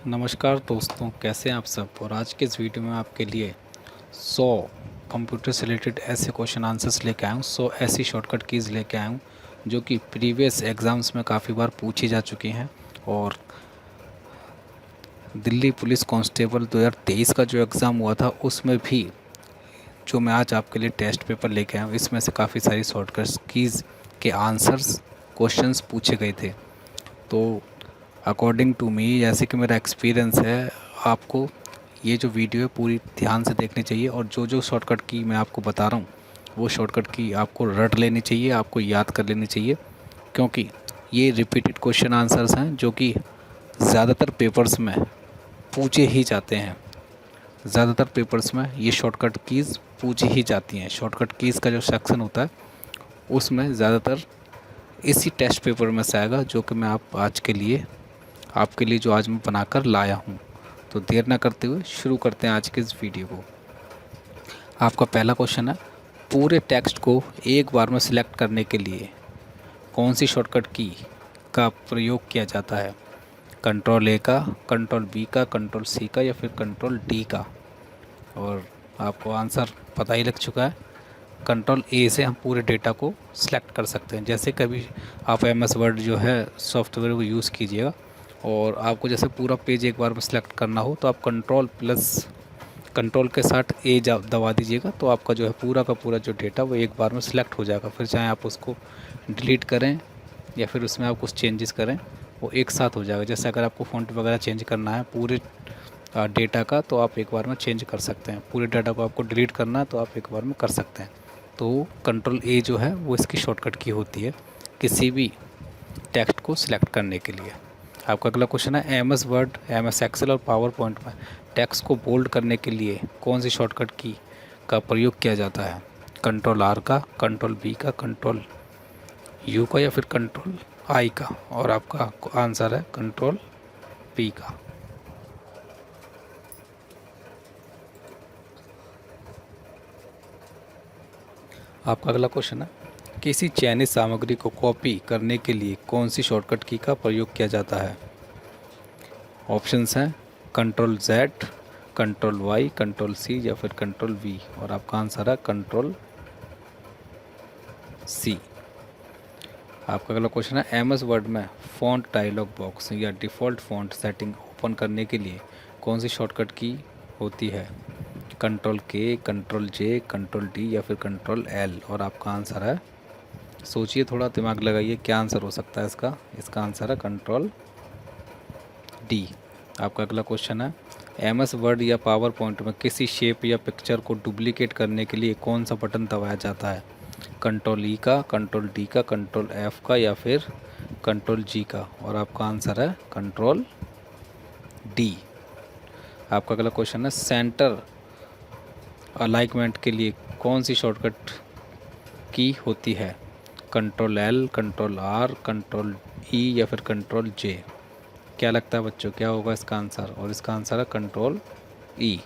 नमस्कार दोस्तों, कैसे हैं आप सब। और आज के इस वीडियो में आपके लिए 100 कंप्यूटर से रिलेटेड ऐसे क्वेश्चन आंसर्स लेके आया हूँ। 100 ऐसी शॉर्टकट कीज़ लेके आया हूँ जो कि प्रीवियस एग्ज़ाम्स में काफ़ी बार पूछी जा चुकी हैं। और दिल्ली पुलिस कांस्टेबल 2023 का जो एग्ज़ाम हुआ था उसमें भी जो मैं आज आपके लिए टेस्ट पेपर लेके आया हूँ, इसमें से काफ़ी सारी शॉर्टकट कीज़ के आंसर्स क्वेश्चंस पूछे गए थे। तो अकॉर्डिंग टू मी, जैसे कि मेरा एक्सपीरियंस है, आपको ये जो वीडियो है पूरी ध्यान से देखनी चाहिए। और जो जो शॉर्टकट की मैं आपको बता रहा हूँ वो शॉर्टकट की आपको रट लेनी चाहिए, आपको याद कर लेनी चाहिए, क्योंकि ये रिपीटेड क्वेश्चन आंसर्स हैं जो कि ज़्यादातर पेपर्स में पूछे ही जाते हैं। ज़्यादातर पेपर्स में ये शॉर्टकट कीज़ पूछी ही जाती हैं। शॉर्टकट कीज़ का जो सेक्शन होता है उसमें ज़्यादातर इसी टेस्ट पेपर में से आएगा जो कि मैं आपके लिए जो आज मैं बनाकर लाया हूँ। तो देर ना करते हुए शुरू करते हैं आज के इस वीडियो को। आपका पहला क्वेश्चन है, पूरे टेक्स्ट को एक बार में सिलेक्ट करने के लिए कौन सी शॉर्टकट की का प्रयोग किया जाता है? कंट्रोल ए का, कंट्रोल बी का, कंट्रोल सी का या फिर कंट्रोल डी का? और आपको आंसर पता ही लग चुका है। कंट्रोल ए से हम पूरे डेटा को सिलेक्ट कर सकते हैं। जैसे कभी आप MS वर्ड जो है सॉफ्टवेयर को यूज़ कीजिएगा और आपको जैसे पूरा पेज एक बार में सिलेक्ट करना हो तो आप कंट्रोल के साथ ए दबा दीजिएगा, तो आपका जो है पूरा का पूरा जो डेटा वो एक बार में सिलेक्ट हो जाएगा। फिर चाहे आप उसको डिलीट करें या फिर उसमें आप कुछ चेंजेस करें, वो एक साथ हो जाएगा। जैसे अगर आपको फ़ॉन्ट वगैरह चेंज करना है पूरे डेटा का, तो आप एक बार में चेंज कर सकते हैं। पूरे डाटा को आपको डिलीट करना है तो आप एक बार में कर सकते हैं। तो कंट्रोल ए जो है वो इसकी शॉर्टकट की होती है किसी भी टेक्स्ट को सिलेक्ट करने के लिए। आपका अगला क्वेश्चन है, MS वर्ड, MS एक्सेल और पावर पॉइंट में टेक्स्ट को बोल्ड करने के लिए कौन सी शॉर्टकट की का प्रयोग किया जाता है? कंट्रोल R का, कंट्रोल B का, कंट्रोल U का या फिर कंट्रोल I का? और आपका आंसर है कंट्रोल P का। आपका अगला क्वेश्चन है, किसी चयनित सामग्री को कॉपी करने के लिए कौन सी शॉर्टकट की का प्रयोग किया जाता है? ऑप्शंस हैं control Z, control Y, control C या फिर कंट्रोल V? और आपका आंसर है कंट्रोल C। आपका अगला क्वेश्चन है, MS वर्ड में फ़ॉन्ट डायलॉग बॉक्स या डिफ़ॉल्ट फ़ॉन्ट सेटिंग ओपन करने के लिए कौन सी शॉर्टकट की होती है? Control K, control J, control D या फिर कंट्रोल L? और आपका आंसर है, सोचिए, थोड़ा दिमाग लगाइए, क्या आंसर हो सकता है इसका? इसका आंसर है कंट्रोल D। आपका अगला क्वेश्चन है, MS वर्ड या पावर पॉइंट में किसी शेप या पिक्चर को डुप्लीकेट करने के लिए कौन सा बटन दबाया जाता है? कंट्रोल E का, कंट्रोल D का, कंट्रोल F का या फिर कंट्रोल G का? और आपका आंसर है कंट्रोल D। आपका अगला क्वेश्चन है, सेंटर अलाइनमेंट के लिए कौन सी शॉर्टकट की होती है? Control L, control R, control E या फिर कंट्रोल J? क्या लगता है बच्चों, क्या होगा इसका आंसर? और इसका आंसर है कंट्रोल E।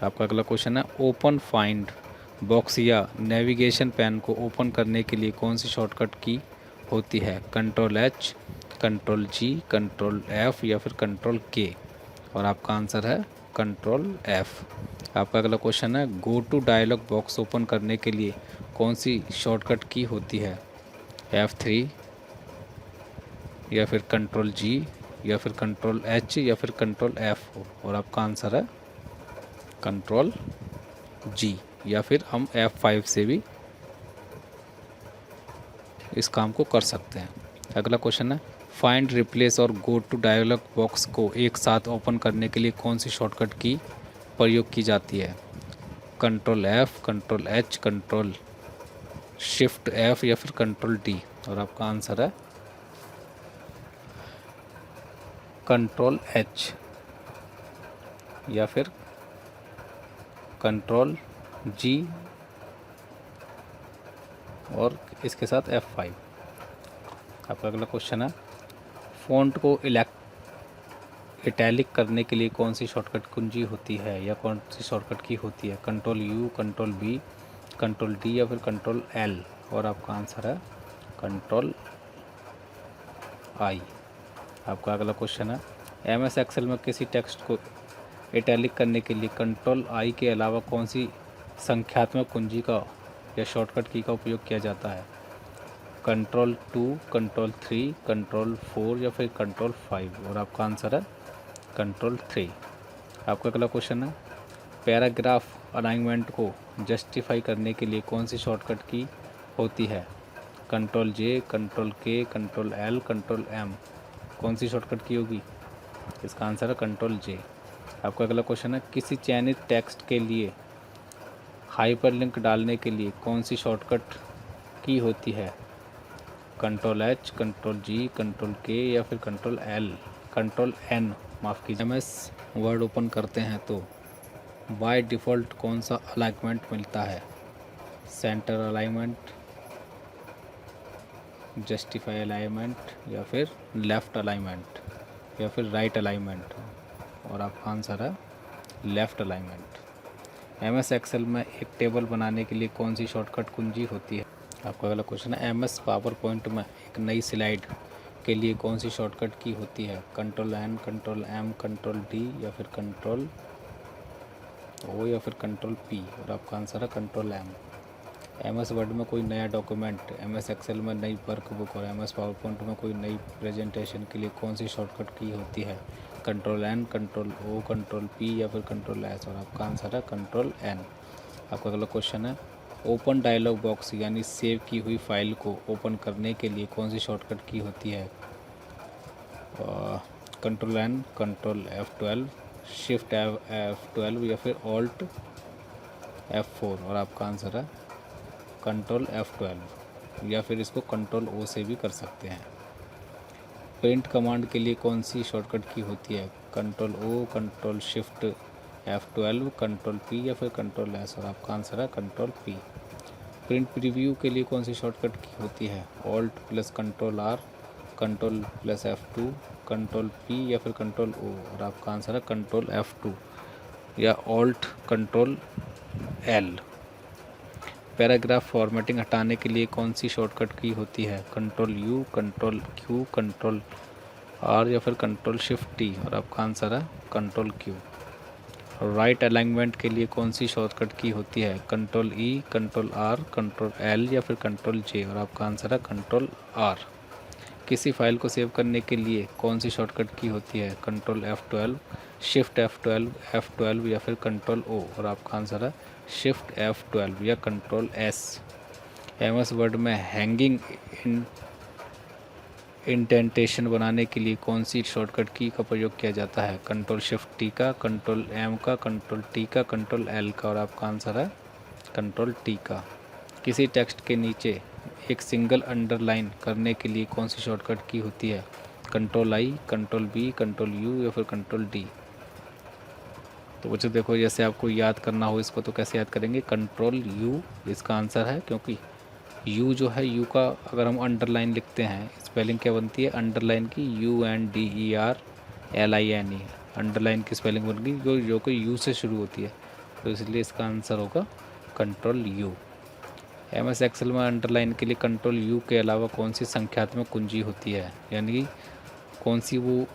आपका अगला क्वेश्चन है, ओपन फाइंड बॉक्स या नेविगेशन पैन को ओपन करने के लिए कौन सी शॉर्टकट की होती है? Control H, control G, control F या फिर कंट्रोल K? और आपका आंसर है कंट्रोल F। आपका अगला क्वेश्चन है, go to dialog box open करने के लिए कौन सी शॉर्टकट की होती है? F3 या फिर कंट्रोल G या फिर कंट्रोल H या फिर कंट्रोल F? और आपका आंसर है कंट्रोल G, या फिर हम F5 से भी इस काम को कर सकते हैं। अगला क्वेश्चन है, फाइंड, रिप्लेस और गो टू डायलॉग बॉक्स को एक साथ ओपन करने के लिए कौन सी शॉर्टकट की प्रयोग की जाती है? Control F, control H, control shift F या फिर कंट्रोल D? और आपका आंसर है कंट्रोल H या फिर कंट्रोल G और इसके साथ F5। आपका अगला क्वेश्चन है, फ़ॉन्ट को इटैलिक करने के लिए कौन सी शॉर्टकट कुंजी होती है या कौन सी शॉर्टकट की होती है? Control U, control B, control D या फिर कंट्रोल L? और आपका आंसर है कंट्रोल I। आपका अगला क्वेश्चन है, MS एक्सेल में किसी टेक्स्ट को इटैलिक करने के लिए कंट्रोल आई के अलावा कौन सी संख्यात्मक कुंजी का या शॉर्टकट की का उपयोग किया जाता है? कंट्रोल 2, कंट्रोल 3, कंट्रोल 4 या फिर कंट्रोल 5? और आपका आंसर है कंट्रोल 3। आपका अगला क्वेश्चन है, पैराग्राफ अलाइनमेंट को जस्टिफाई करने के लिए कौन सी शॉर्टकट की होती है? कंट्रोल जे, कंट्रोल के, कंट्रोल एल, कंट्रोल एम? कौन सी शॉर्टकट की होगी? इसका आंसर है कंट्रोल जे। आपका अगला क्वेश्चन है, किसी चयनित टेक्स्ट के लिए हाइपरलिंक डालने के लिए कौन सी शॉर्टकट की होती है? कंट्रोल एच, कंट्रोल जी, कंट्रोल के या फिर कंट्रोल एल, कंट्रोल एन, माफ़ कीजिए। MS वर्ड ओपन करते हैं तो बाय डिफ़ॉल्ट कौन सा अलाइनमेंट मिलता है? सेंटर अलाइनमेंट, जस्टिफाई अलाइनमेंट या फिर लेफ़्ट अलाइनमेंट या फिर राइट अलाइनमेंट? और आपका आंसर है लेफ़्ट अलाइनमेंट। MS एक्सेल में एक टेबल बनाने के लिए कौन सी शॉर्टकट कुंजी होती है? आपका अगला क्वेश्चन है, MS पावर पॉइंट में एक नई स्लाइड के लिए कौन सी शॉर्टकट की होती है? Control N, control M, control D या फिर कंट्रोल ओ या फिर कंट्रोल पी? और आपका आंसर है कंट्रोल एम। MS वर्ड में कोई नया डॉक्यूमेंट, MS एक्सेल में नई वर्कबुक और MS पावर पॉइंट में कोई नई प्रेजेंटेशन के लिए कौन सी शॉर्टकट की होती है? Control N, control O, control P या फिर कंट्रोल एस? और आपका आंसर है कंट्रोल एन। आपका अगला क्वेश्चन है, ओपन डायलॉग बॉक्स यानी सेव की हुई फाइल को ओपन करने के लिए कौन सी शॉर्टकट की होती है? Control N, control F12, shift F12 या फिर ऑल्ट F4? और आपका आंसर है कंट्रोल F12 या फिर इसको कंट्रोल O से भी कर सकते हैं। प्रिंट कमांड के लिए कौन सी शॉर्टकट की होती है? Control O, control shift F12, control P या फिर कंट्रोल S? और आपका आंसर है कंट्रोल P। प्रिंट प्रीव्यू के लिए कौन सी शॉर्टकट की होती है? Alt plus control R, control plus F2, control P या फिर कंट्रोल O? और आपका आंसर है कंट्रोल F2 या alt control L। Paragraph formatting हटाने के लिए कौन सी शॉर्टकट की होती है? Control U, control Q, control R या फिर कंट्रोल शिफ्ट T? और आपका आंसर है कंट्रोल Q। राइट अलाइनमेंट के लिए कौन सी शॉर्टकट की होती है? Control E, control R, control L या फिर कंट्रोल J? और आपका आंसर है कंट्रोल R। किसी फाइल को सेव करने के लिए कौन सी शॉर्टकट की होती है? Control F12, shift F12, F12 या फिर कंट्रोल O? और आपका आंसर है शिफ्ट F12 या कंट्रोल S। MS वर्ड में हैंगिंग इंडेंटेशन बनाने के लिए कौन सी शॉर्टकट की का प्रयोग किया जाता है? कंट्रोल शिफ्ट T का, कंट्रोल M का, कंट्रोल T का, कंट्रोल L का? और आपका आंसर है कंट्रोल T का। किसी टेक्स्ट के नीचे एक सिंगल अंडरलाइन करने के लिए कौन सी शॉर्टकट की होती है? Control I, control B, control U या फिर कंट्रोल D? तो बच्चों देखो, जैसे आपको याद करना हो इसको तो कैसे याद करेंगे? कंट्रोल U इसका आंसर है, क्योंकि U जो है, U का अगर हम अंडरलाइन लिखते हैं, स्पेलिंग क्या बनती है अंडरलाइन की? UNDERLINE। अंडरलाइन की स्पेलिंग बन गई जो कि U से शुरू होती है, तो इसलिए इसका आंसर होगा कंट्रोल U। MS एक्सेल में अंडरलाइन के लिए कंट्रोल U के अलावा कौन सी संख्यात्मक कुंजी होती है? यानी कि कौन सी वो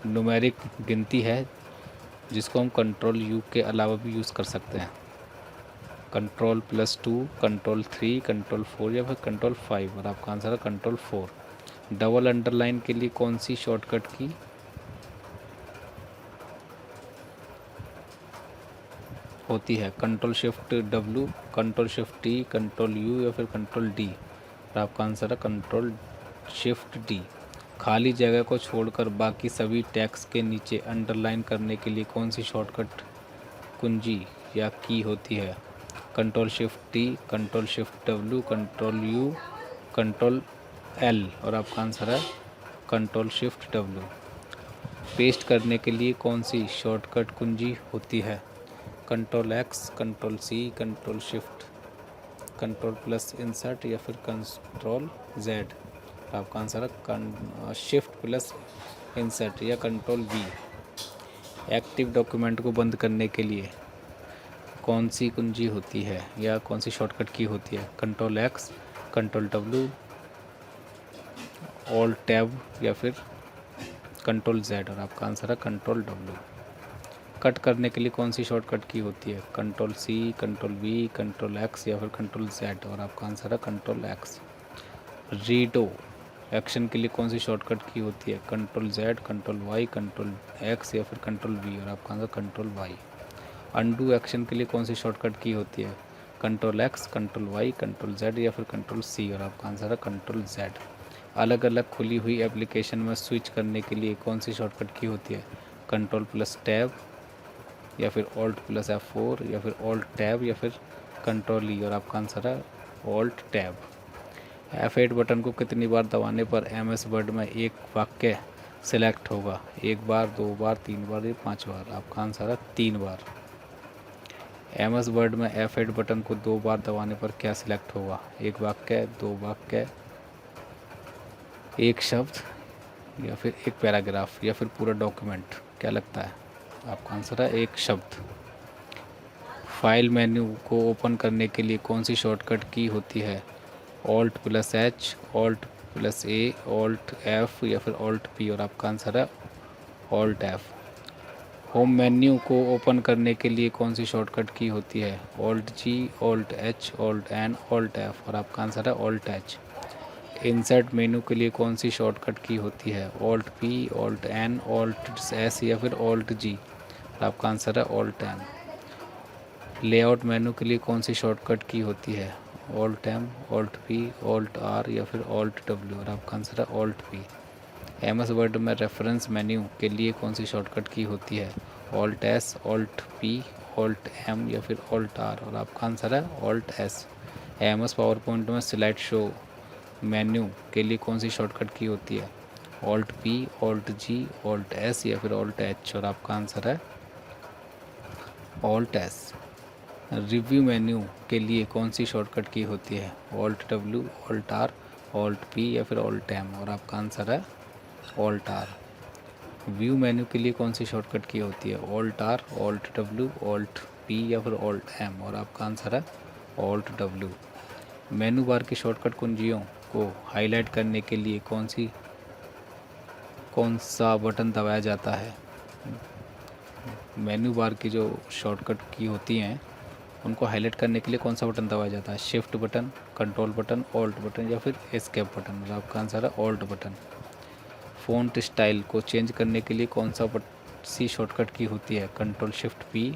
न्यूमेरिक गिनती है जिसको हम कंट्रोल U के अलावा भी यूज़ कर सकते हैं? कंट्रोल +2, कंट्रोल 3, कंट्रोल 4 या फिर कंट्रोल 5? और आपका आंसर है कंट्रोल 4। डबल अंडरलाइन के लिए कौन सी शॉर्टकट की होती है? Control shift W, control shift T, control U या फिर कंट्रोल D? और आपका आंसर है कंट्रोल शिफ्ट D। खाली जगह को छोड़कर बाकी सभी टैक्स के नीचे अंडरलाइन करने के लिए कौन सी शॉर्टकट कुंजी या की होती है? Control shift T, control shift W, control U, control L? और आपका आंसर है कंट्रोल शिफ्ट W। पेस्ट करने के लिए कौन सी शॉर्टकट कुंजी होती है? Control X, control C, control shift, control plus insert या फिर कंट्रोल Z? आपका आंसर है शिफ्ट प्लस इंसर्ट या कंट्रोल V। एक्टिव डॉक्यूमेंट को बंद करने के लिए कौन सी कुंजी होती है या कौन सी शॉर्टकट की होती है? Control X, control W, alt tab या फिर कंट्रोल Z और आपका आंसर है कंट्रोल W। कट करने के लिए कौन सी शॉर्टकट की होती है? Control C, control V, control X या फिर कंट्रोल Z और आपका आंसर है कंट्रोल X। रीडो एक्शन के लिए कौन सी शॉर्टकट की होती है? Control Z, control Y, control X या फिर कंट्रोल V और आपका answer control Y। Undo action के लिए कौन सी शॉर्टकट की होती है? Control X, control Y, control Z या फिर कंट्रोल C और आपका आंसर है कंट्रोल Z। अलग अलग खुली हुई एप्लीकेशन में स्विच करने के लिए कौन सी शॉर्टकट की होती है? कंट्रोल प्लस टैब या फिर ऑल्ट प्लस F4 या फिर ऑल्ट टैब या फिर कंट्रोल E और आपका आंसर है ऑल्ट टैब। F8 बटन को कितनी बार दबाने पर MS वर्ड में एक वाक्य सिलेक्ट होगा? एक बार, दो बार, तीन बार या पांच बार? आपका आंसर है 3 बार। MS वर्ड में F8 बटन को 2 बार दबाने पर क्या सिलेक्ट होगा? एक वाक्य, 2 वाक्य, एक शब्द या फिर एक पैराग्राफ या फिर पूरा डॉक्यूमेंट? क्या लगता है? आपका आंसर है एक शब्द। फाइल मेन्यू को ओपन करने के लिए कौन सी शॉर्टकट की होती है? Alt plus H, alt plus A, alt F या फिर ऑल्ट P और आपका आंसर है ऑल्ट F। होम मेन्यू को ओपन करने के लिए कौन सी शॉर्टकट की होती है? Alt G, alt H, alt N, alt F और आपका आंसर है ऑल्ट H। इंसर्ट मेन्यू के लिए कौन सी शॉर्टकट की होती है? Alt P, alt N, alt S या फिर ऑल्ट G और आपका आंसर है ऑल्ट N। लेआउट मेन्यू के लिए कौन सी शॉर्टकट की होती है? Alt M, alt P, alt R या फिर ऑल्ट W और आपका आंसर है ऑल्ट P। MS वर्ड में रेफरेंस मेन्यू के लिए कौन सी शॉर्टकट की होती है? Alt S, alt P, alt M या फिर ऑल्ट R और आपका आंसर है alt S। MS power point में स्लाइड शो मेन्यू के लिए कौन सी शॉर्टकट की होती है? Alt P, alt G, alt S या फिर ऑल्ट H और आपका आंसर है ऑल्ट S। रिव्यू मेन्यू के लिए कौन सी शॉर्टकट की होती है? Alt W, alt R, alt P या फिर ऑल्ट M और आपका आंसर है ऑल्ट R। व्यू मेन्यू के लिए कौन सी शॉर्टकट की होती है? Alt R, alt W, alt P या फिर ऑल्ट M और आपका आंसर है ऑल्ट W। मेनू बार की शॉर्टकट कुंजियों को हाईलाइट करने के लिए कौन सा बटन दबाया जाता है? मेनू बार की जो शॉर्टकट की होती हैं उनको हाईलाइट करने के लिए कौन सा बटन दबाया जाता है? Shift button, control button, alt button या फिर एस्केप बटन और आपका आंसर है ऑल्ट बटन। फ़ॉन्ट स्टाइल को चेंज करने के लिए कौन सी शॉर्टकट की होती है? Control shift P,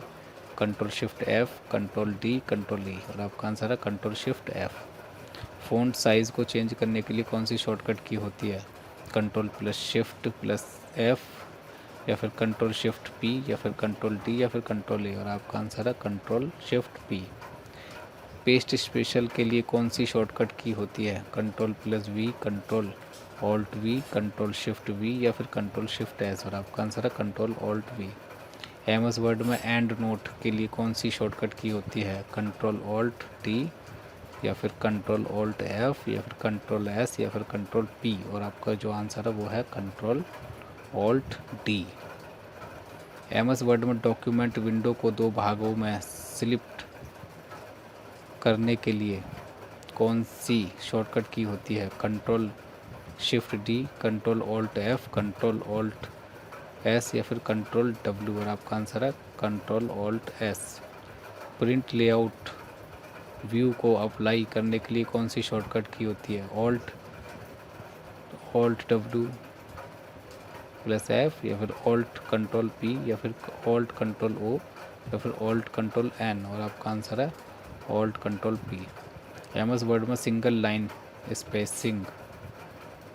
control shift F, control D, control E और आपका आंसर है control shift F। Font size को चेंज करने के लिए कौन सी शॉर्टकट की होती है? Control plus shift plus F या फिर कंट्रोल शिफ्ट P या फिर कंट्रोल D या फिर कंट्रोल A और आपका आंसर है control shift P। Paste special के लिए कौन सी शॉर्टकट की होती है? Control plus V, control alt V, control shift V या फिर कंट्रोल शिफ्ट S और आपका आंसर है control alt V। MS word में एंड नोट के लिए कौन सी शॉर्टकट की होती है? कंट्रोल ऑल्ट T या फिर कंट्रोल ऑल्ट F या फिर कंट्रोल S या फिर कंट्रोल P और आपका जो आंसर है वो है control alt D। MS word में डॉक्यूमेंट विंडो को 2 भागों में स्प्लिट करने के लिए कौन सी शॉर्टकट की होती है? Control shift D, control alt F, control alt S या फिर कंट्रोल W और आपका आंसर है control alt S। Print layout view को अप्लाई करने के लिए कौन सी शॉर्टकट की होती है? ऑल्ट W प्लस F या फिर ऑल्ट कंट्रोल P या फिर ऑल्ट कंट्रोल O या फिर ऑल्ट कंट्रोल N और आपका आंसर है alt control P। MS word में सिंगल लाइन स्पेसिंग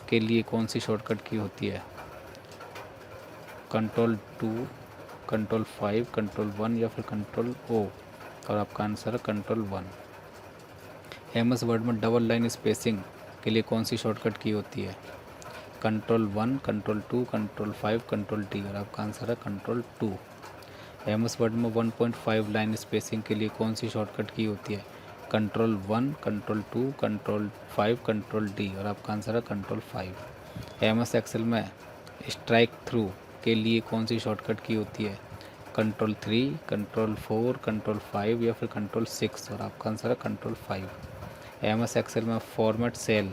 के लिए कौन सी शॉर्टकट की होती है? कंट्रोल 2, कंट्रोल 5, कंट्रोल 1 या फिर कंट्रोल O और आपका आंसर है कंट्रोल 1। MS वर्ड में डबल लाइन स्पेसिंग के लिए कौन सी शॉर्टकट की होती है? Control 1, control 2, control 5, control D और आपका आंसर है कंट्रोल 2। MS वर्ड में 1.5 लाइन स्पेसिंग के लिए कौन सी शॉर्टकट की होती है? Control 1, control 2, control 5, control D और आपका आंसर है कंट्रोल 5। MS एक्सेल में स्ट्राइक थ्रू के लिए कौन सी शॉर्टकट की होती है? कंट्रोल 3, कंट्रोल 4, कंट्रोल 5 या फिर कंट्रोल 6 और आपका आंसर है कंट्रोल 5। MS एक्सेल में format cell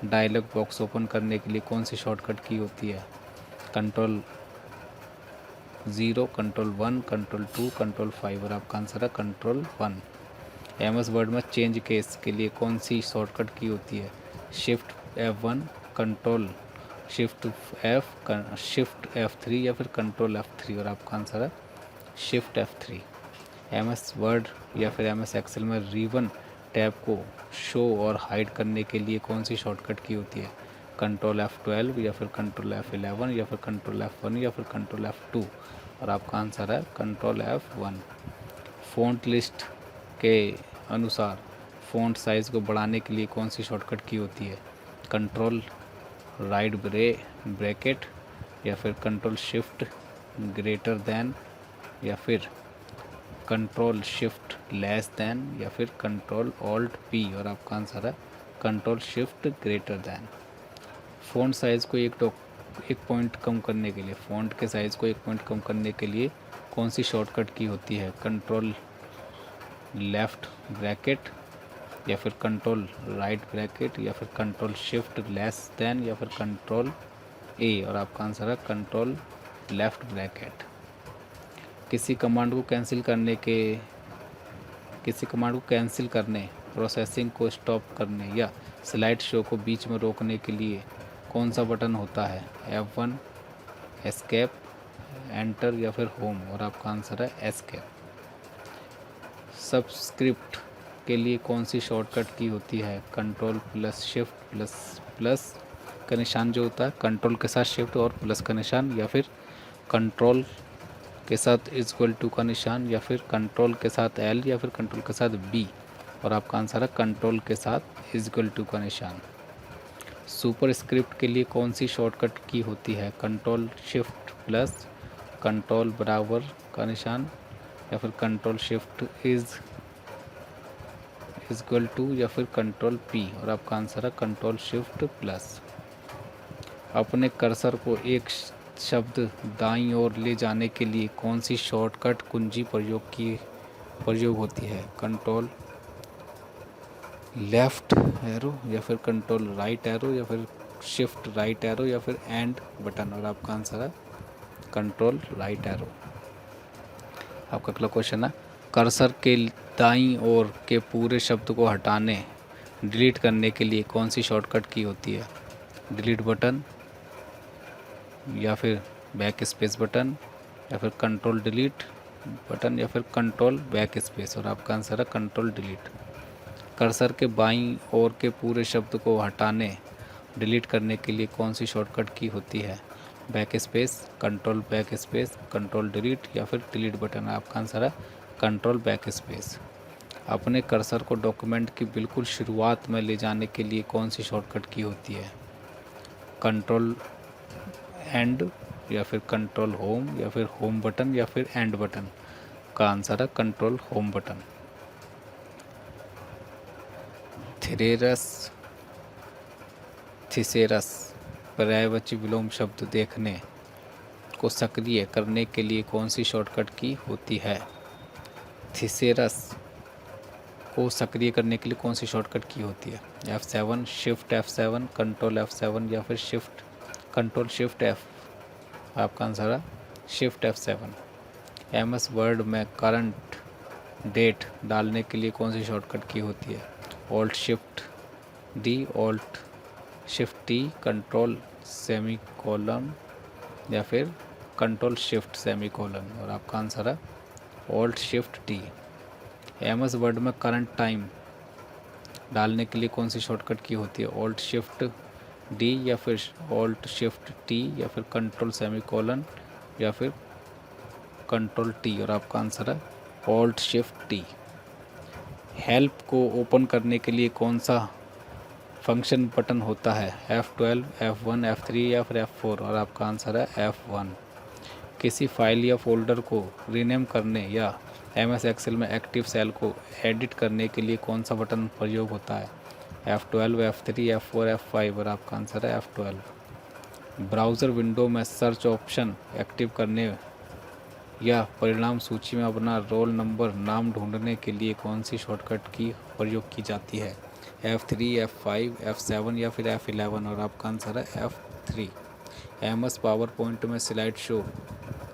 dialog box open करने के लिए कौन सी शॉर्टकट की होती है? कंट्रोल 0, कंट्रोल 1, कंट्रोल 2, कंट्रोल 5 और आपका आंसर है कंट्रोल 1। एमएस वर्ड में चेंज केस के लिए कौन सी शॉर्टकट की होती है? Shift F1, control shift shift F3 या फिर कंट्रोल F3 और आपका आंसर है शिफ्ट F3। एमएस वर्ड या फिर एमएस एक्सेल में रिबन टैब को शो और हाइड करने के लिए कौन सी शॉर्टकट की होती है? कंट्रोल F12 या फिर कंट्रोल F11 या फिर कंट्रोल F1 या फिर कंट्रोल F2 और आपका आंसर है कंट्रोल F1। फ़ॉन्ट लिस्ट के अनुसार फ़ॉन्ट साइज़ को बढ़ाने के लिए कौन सी शॉर्टकट की होती है? कंट्रोल राइट ब्रैकेट या फिर कंट्रोल शिफ्ट ग्रेटर दैन या फिर कंट्रोल शिफ्ट लेस दैन या फिर कंट्रोल ऑल्ट पी और आपका आंसर है control shift greater than. Font size को एक पॉइंट कम करने के लिए फ़ॉन्ट के साइज़ को 1 पॉइंट कम करने के लिए कौन सी शॉर्टकट की होती है? कंट्रोल लेफ़्ट ब्रैकेट या फिर कंट्रोल राइट ब्रैकेट या फिर कंट्रोल शिफ्ट लेस दैन या फिर कंट्रोल ए और आपका आंसर है कंट्रोल लेफ़्ट ब्रैकेट। किसी कमांड को कैंसिल करने, प्रोसेसिंग को स्टॉप करने या स्लाइड शो को बीच में रोकने के लिए कौन सा बटन होता है? F1, एस्केप, एंटर या फिर होम और आपका आंसर है एस्केप। सबस्क्रिप्ट के लिए कौन सी शॉर्टकट की होती है? Control plus shift plus plus का निशान जो होता है, कंट्रोल के साथ शिफ्ट और प्लस का निशान या फिर कंट्रोल के साथ इक्वल टू का निशान या फिर कंट्रोल के साथ L या फिर कंट्रोल के साथ B और आपका आंसर है कंट्रोल के साथ इक्वल टू का निशान। सुपर स्क्रिप्ट के लिए कौन सी शॉर्टकट की होती है? कंट्रोल शिफ्ट प्लस कंट्रोल बराबर का निशान या फिर कंट्रोल शिफ्ट इक्वल टू या फिर कंट्रोल P और आपका आंसर है कंट्रोल शिफ्ट प्लस। अपने कर्सर को एक शब्द दाईं ओर ले जाने के लिए कौन सी शॉर्टकट कुंजी प्रयोग होती है? कंट्रोल लेफ़्ट एरो या फिर कंट्रोल राइट एरो या फिर शिफ्ट राइट एरो या फिर एंड बटन और आपका आंसर है कंट्रोल राइट एरो। आपका अगला क्वेश्चन है, कर्सर के दाईं ओर के पूरे शब्द को हटाने डिलीट करने के लिए कौन सी शॉर्टकट की होती है? डिलीट बटन या फिर बैक स्पेस बटन या फिर कंट्रोल डिलीट बटन या फिर कंट्रोल बैक स्पेस और आपका आंसर है कंट्रोल डिलीट। कर्सर के बाईं ओर के पूरे शब्द को हटाने डिलीट करने के लिए कौन सी शॉर्टकट की होती है? Back space, control back space, control delete या फिर डिलीट बटन। आपका आंसर है कंट्रोल बैक स्पेस। अपने कर्सर को डॉक्यूमेंट की बिल्कुल शुरुआत में ले जाने के लिए कौन सी शॉर्टकट की होती है? कंट्रोल एंड या फिर कंट्रोल होम या फिर होम बटन या फिर एंड बटन। का आंसर है कंट्रोल होम बटन। थिसेरस पर्यायवाची विलोम शब्द देखने को सक्रिय करने के लिए कौन सी शॉर्टकट की होती है? थिसेरस को सक्रिय करने के लिए कौन सी शॉर्टकट की होती है? F7, shift F7, control F7 या फिर कंट्रोल शिफ्ट F। आपका आंसर है शिफ्ट F7। MS वर्ड में करंट डेट डालने के लिए कौन सी शॉर्टकट की होती है? Alt shift D, alt shift T, control semicolon या फिर कंट्रोल शिफ्ट सेमीकोलन और आपका आंसर है alt shift T। MS word में करंट टाइम डालने के लिए कौन सी शॉर्टकट की होती है? ऑल्ट शिफ्ट D या फिर ऑल्ट शिफ्ट T या फिर कंट्रोल सेमीकोलन या फिर कंट्रोल T और आपका आंसर है ऑल्ट शिफ्ट T। हेल्प को ओपन करने के लिए कौन सा फंक्शन बटन होता है? F12, F1, F3 या फिर F4 और आपका आंसर है F1। किसी फाइल या फोल्डर को रीनेम करने या MS एक्सेल में एक्टिव सेल को एडिट करने के लिए कौन सा बटन प्रयोग होता है? F12, F3, F4, F5 और आपका आंसर है F12। ब्राउज़र विंडो में सर्च ऑप्शन एक्टिव करने या परिणाम सूची में अपना रोल नंबर नाम ढूंढने के लिए कौन सी शॉर्टकट की प्रयोग की जाती है? F3, F5, F7 या फिर F11 और आपका आंसर है F3। MS पावर पॉइंट में स्लाइड शो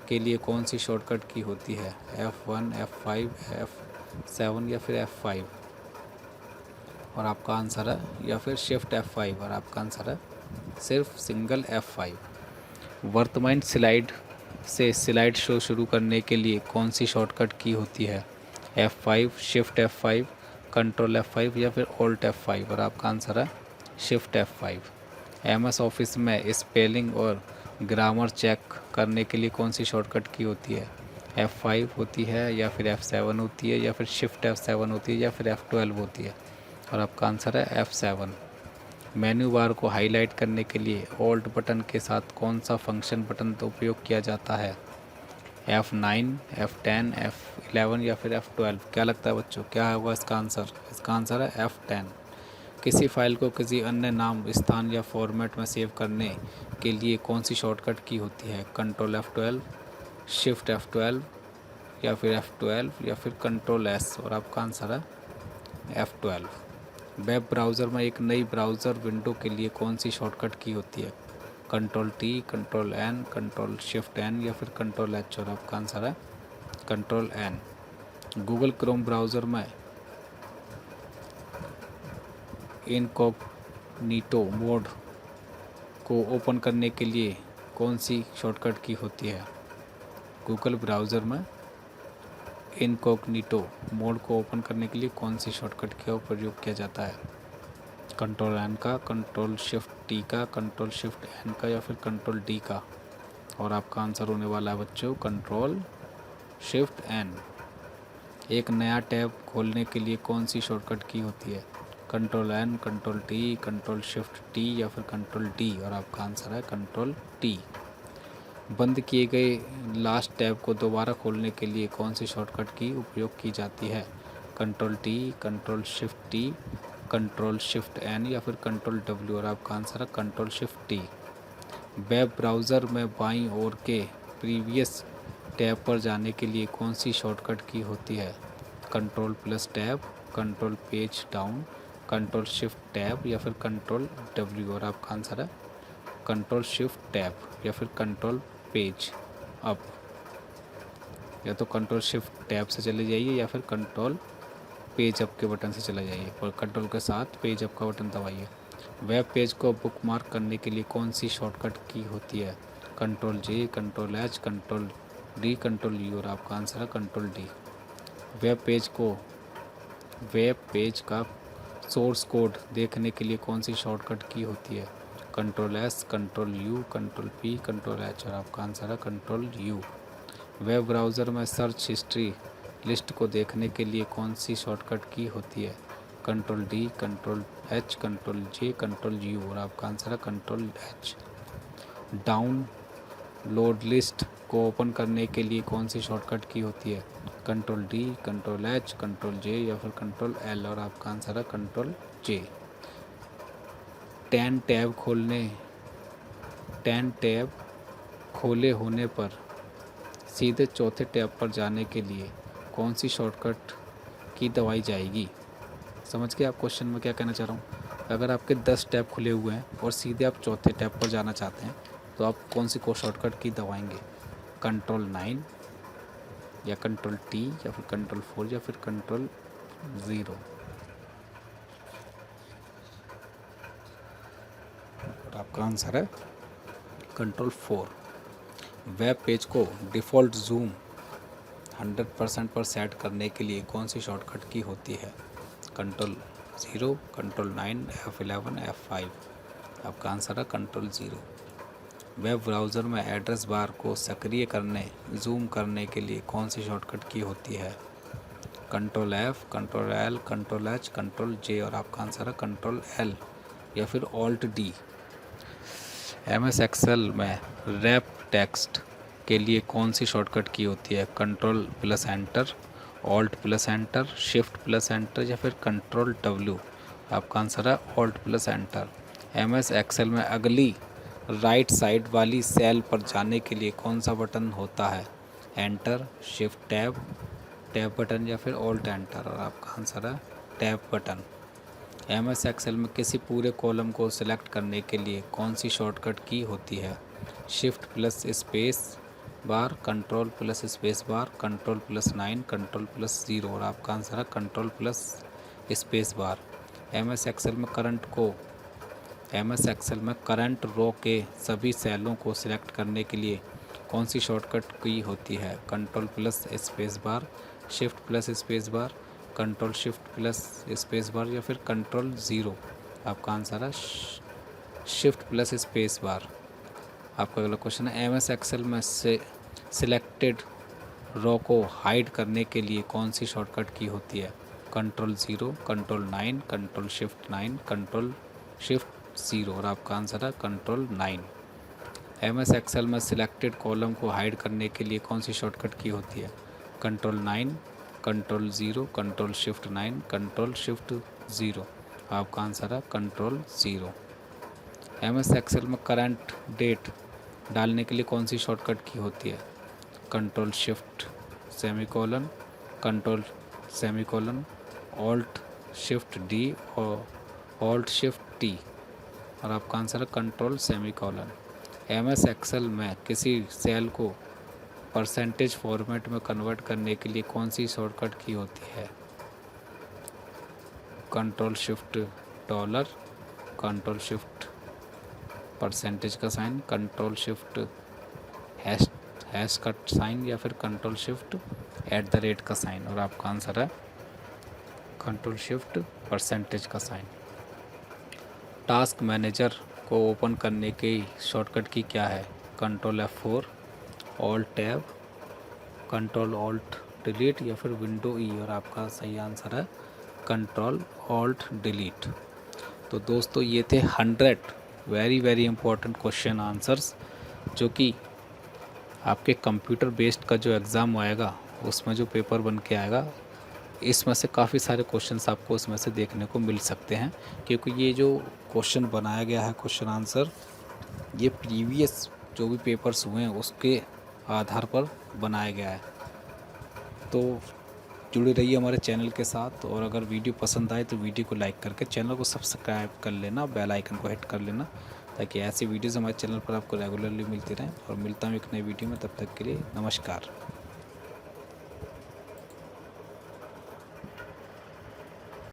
के लिए कौन सी शॉर्टकट की होती है? F1, F5, F7 या फिर F5? और आपका आंसर है, या फिर शिफ्ट F5, और आपका आंसर है सिर्फ सिंगल F5। वर्तमान स्लाइड से स्लाइड शो शुरू करने के लिए कौन सी शॉर्टकट की होती है? F5, shift F5, control F5 या फिर ऑल्ट F5? और आपका आंसर है शिफ्ट F5। MS ऑफिस में स्पेलिंग और ग्रामर चेक करने के लिए कौन सी शॉर्टकट की होती है? F5 होती है, या फिर F7 होती है, या फिर शिफ्ट F7 होती है, या फिर F12 होती है? और आपका आंसर है F7। मेन्यू बार को हाईलाइट करने के लिए ऑल्ट बटन के साथ कौन सा फंक्शन बटन का उपयोग किया जाता है? F9, F10, F11 या फिर F12? क्या लगता है बच्चों, क्या होगा इसका आंसर? इसका आंसर है F10। किसी फाइल को किसी अन्य नाम, स्थान या फॉर्मेट में सेव करने के लिए कौन सी शॉर्टकट की होती है? कंट्रोल F12, शिफ्ट F12 या फिर F12 या फिर कंट्रोल S? और आपका आंसर है F12। वेब ब्राउज़र में एक नई ब्राउज़र विंडो के लिए कौन सी शॉर्टकट की होती है? Control T, control N, control shift N या फिर कंट्रोल H? और आपका आंसर है control N। Google Chrome browser में इनकॉग्निटो मोड को ओपन करने के लिए कौन सी शॉर्टकट की होती है? गूगल ब्राउज़र में इनकॉग्निटो मोड को ओपन करने के लिए कौन सी शॉर्टकट का प्रयोग किया जाता है? कंट्रोल N का, कंट्रोल शिफ्ट T का, कंट्रोल शिफ्ट N का या फिर कंट्रोल D का? और आपका आंसर होने वाला है बच्चों कंट्रोल शिफ्ट N। एक नया टैब खोलने के लिए कौन सी शॉर्टकट की होती है? Control N, control T, control shift T या फिर कंट्रोल D? और आपका आंसर है कंट्रोल T। बंद किए गए लास्ट टैब को दोबारा खोलने के लिए कौन सी शॉर्टकट की उपयोग की जाती है? Control T, control shift T, control shift N या फिर कंट्रोल W? और आपका आंसर है control shift T। Web browser में बाईं ओर के प्रीवियस टैब पर जाने के लिए कौन सी शॉर्टकट की होती है? Control plus tab, control page down, control shift tab या फिर कंट्रोल W? और आपका आंसर है कंट्रोल शिफ्ट टैब या फिर कंट्रोल पेज अप। या तो कंट्रोल शिफ्ट टैब से चले जाइए या फिर कंट्रोल पेज अप के बटन से चले जाइए, और कंट्रोल के साथ पेज अप का बटन दबाइए। वेब पेज को बुकमार्क करने के लिए कौन सी शॉर्टकट की होती है? Control J, control H, control D, control U? और आपका आंसर है कंट्रोल D। वेब पेज का सोर्स कोड देखने के लिए कौन सी शॉर्टकट की होती है? Control S, control U, control P, control H? और आपका आंसर है कंट्रोल U। वेब ब्राउज़र में सर्च हिस्ट्री लिस्ट को देखने के लिए कौन सी शॉर्टकट की होती है? Control D, control H, control J, control U? और आपका आंसर है कंट्रोल H। डाउनलोड लिस्ट को ओपन करने के लिए कौन सी शॉर्टकट की होती है? Control D, control H, control J या फिर कंट्रोल L? और आपका आंसर है कंट्रोल J। 10 टैब खोले होने पर सीधे चौथे टैब पर जाने के लिए कौन सी शॉर्टकट की दबाई जाएगी? समझ के आप क्वेश्चन में क्या कहना चाह रहा हूँ? अगर आपके 10 टैब खुले हुए हैं और सीधे आप चौथे टैब पर जाना चाहते हैं तो आप कौन सी को शॉर्टकट की दबाएंगे? कंट्रोल 9 या कंट्रोल T या फिर कंट्रोल 4 या फिर कंट्रोल 0? और आपका आंसर है कंट्रोल 4। वेब पेज को डिफ़ॉल्ट जूम 100% पर सेट करने के लिए कौन सी शॉर्टकट की होती है? Control 0, control 9, F11, F5? आपका आंसर है कंट्रोल 0। वेब ब्राउज़र में एड्रेस बार को सक्रिय करने, जूम करने के लिए कौन सी शॉर्टकट की होती है? Control F, control L, control H, control J? और आपका आंसर है कंट्रोल L या फिर ऑल्ट D। MS एक्सेल में रैप टेक्स्ट के लिए कौन सी शॉर्टकट की होती है? Control plus enter, alt plus enter, shift plus enter या फिर कंट्रोल W? आपका आंसर है alt plus enter. MS Excel में अगली राइट साइड वाली सेल पर जाने के लिए कौन सा बटन होता है? Enter, shift tab, tab button या फिर ऑल्ट एंटर? और आपका आंसर है टैब बटन। MS एक्सेल में किसी पूरे कॉलम को सिलेक्ट करने के लिए कौन सी शॉर्टकट की होती है? Shift plus space bar, control plus space bar, control plus 9, control plus 0। और आपका आंसर है control plus space bar. MS Excel में करंट रो के सभी सेलों को सिलेक्ट करने के लिए कौन सी शॉर्टकट की होती है? कंट्रोल प्लस स्पेस बार, shift plus space bar, control shift plus space बार या फिर कंट्रोल 0। आपका आंसर है शिफ्ट प्लस स्पेस बार। आपका अगला क्वेश्चन है MS एक्सेल में से सिलेक्टेड रो को हाइड करने के लिए कौन सी शॉर्टकट की होती है? Control 0, control 9, control shift 9, control shift 0। और आपका आंसर है कंट्रोल 9। MS एक्सेल में सिलेक्टेड कॉलम को हाइड करने के लिए कौन सी शॉर्टकट की होती है? Control 9, control 0, control shift 9, control shift 0। आपका आंसर है कंट्रोल 0। MS एक्सेल में करंट डेट डालने के लिए कौन सी शॉर्टकट की होती है? Control shift semicolon, control semicolon, alt shift D और ऑल्ट शिफ्ट टी। और आपका आंसर है कंट्रोल सेमीकोलन। MS एक्सेल में किसी सेल को परसेंटेज फॉर्मेट में कन्वर्ट करने के लिए कौन सी शॉर्टकट की होती है? Control shift dollar, control shift percentage का sign, control shift hash cut sign या फिर कंट्रोल शिफ्ट @ का साइन। और आपका आंसर है कंट्रोल शिफ्ट परसेंटेज का साइन। टास्क मैनेजर को ओपन करने की शॉर्टकट की क्या है? Control F4, alt tab, control alt delete या फिर विंडो ई। और आपका सही आंसर है कंट्रोल ऑल्ट डिलीट। तो दोस्तों ये थे 100 वेरी इंपॉर्टेंट क्वेश्चन आंसर्स जो कि आपके कंप्यूटर बेस्ड का जो एग्ज़ाम आएगा उसमें जो पेपर बन के आएगा, इसमें से काफ़ी सारे क्वेश्चंस आपको उसमें से देखने को मिल सकते हैं। क्योंकि ये जो क्वेश्चन बनाया गया है क्वेश्चन आंसर, ये प्रीवियस जो भी पेपर्स हुए हैं उसके आधार पर बनाया गया है। तो जुड़े रहिए हमारे चैनल के साथ, और अगर वीडियो पसंद आए तो वीडियो को लाइक करके चैनल को सब्सक्राइब कर लेना, बेल आइकन को हिट कर लेना, ताकि ऐसी वीडियोज़ हमारे चैनल पर आपको रेगुलरली मिलती रहें। और मिलता हूँ एक नई वीडियो में, तब तक के लिए नमस्कार।